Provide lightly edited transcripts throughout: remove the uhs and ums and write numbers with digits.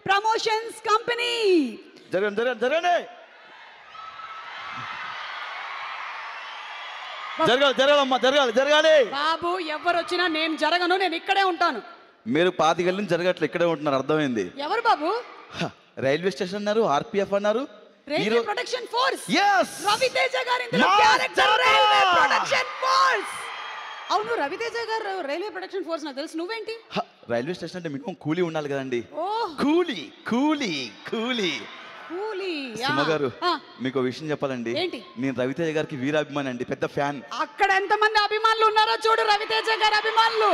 Promotions company. జరగండి. జరగాలి. బాబు ఎవరు వచ్చినా నేను జరగను, నేను ఇక్కడే ఉంటాను. మీరు 25 ఏళ్ళ నుంచి జరగట్లే, ఇక్కడే ఉంటున్నారు, అర్థమైంది. ఎవరు బాబు? రైల్వే స్టేషన్ అన్నారు, ఆర్పిఎఫ్ అన్నారు, railway protection force. yes Ravi Teja garu ఇందులో క్యారెక్టర్ రైల్వే ప్రొటెక్షన్ ఫోర్స్. అవును, రవితేజ గారు రైల్వే ప్రొటెక్షన్ ఫోర్స్ నాకు తెలుసు. నువ్వేంటి? రైల్వే స్టేషన్ అంటే మినిమం కూలీ ఉండాలి కదండి. కూలీ. సుమ గారు, మీకు విషయం చెప్పాలండి. ఏంటి? నేను రవితేజ గారికి వీరాభిమాని అండి, పెద్ద ఫ్యాన్. అక్కడ ఎంతమంది అభిమానులు ఉన్నారో చూడు, రవితేజ గారి అభిమానులు.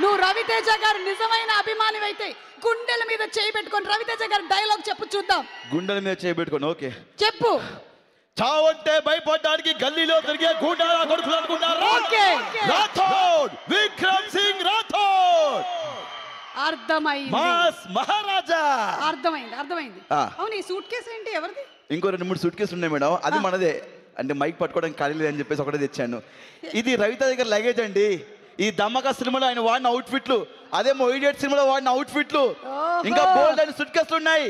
నువ్వు రవితేజ గారు నిజమైన అభిమాని అయితే గుండెల మీద చేయి పెట్టుకొని రవితేజ గారి డైలాగ్ చెప్పు చూద్దాం. గుండెల మీద చేయి పెట్టుకొని ఓకే చెప్పు. చావంటే భయపడడానికి గల్లీలో తిరిగే గూండాల కొడుకులు అనుకున్నారు. రాథోడ్, విక్రమ్ సింగ్ రాథోడ్. అర్థమైంది. మాస్ మహారాజా. అర్థమైంది. అవును, ఈ సూట్ కేసు ఏంటి, ఎవరిది? ఇంకో 2-3 సూట్ కేసులు ఉన్నాయి మేడం, అది మనదే. అంటే మైక్ పట్టుకోవడానికి ఖాళీ లేదని చెప్పేసి ఒకటే తెచ్చాను. ఇది రవిత దగ్గర లగేజ్ అండి. ఈ ధమ్మక సినిమాలో ఆయన వాడిన అవుట్ఫిట్లు, అదేమో ఇడియట్ సినిమాలో వాడిన అవుట్ఫిట్లు, ఇంకా బోల్డ్ అని సూట్ కేసులు ఉన్నాయి.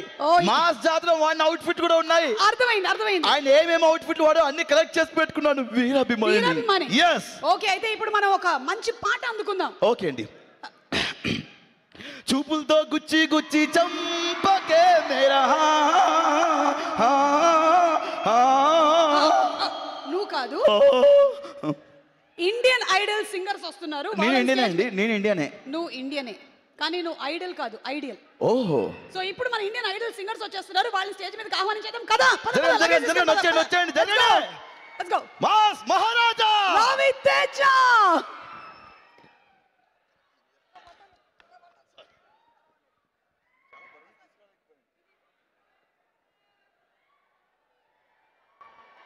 మాస్ జాతర వాడిన అవుట్ఫిట్ కూడా ఉన్నాయి. అర్థమైంది. ఆయన ఏమేమి అవుట్ఫిట్లు వాడో అన్ని కలెక్ట్ చేసి పెట్టుకున్నాను. వీరాభిమాని. yes ఓకే, అయితే ఇప్పుడు మనం ఒక మంచి పాట అందుకుందాం. ఓకే అండి. చూపులతో గుచ్చి చంపకే మేరా నువ్వు కాదు, ఇండియన్ ఐడల్ సింగర్స్ వస్తున్నారు. నేను ఇండియనే. నువ్వు ఇండియనే, కానీ నువ్వు ఐడల్ కాదు, ఐడియల్. ఓహో. సో ఇప్పుడు మన ఇండియన్ ఐడల్ సింగర్స్ వచ్చేస్తున్నారు, వాళ్ళని స్టేజ్ మీదకి ఆహ్వానించేద్దాం కదా. వచ్చేయండి. Let's go. Mass Maharaja Raviteja.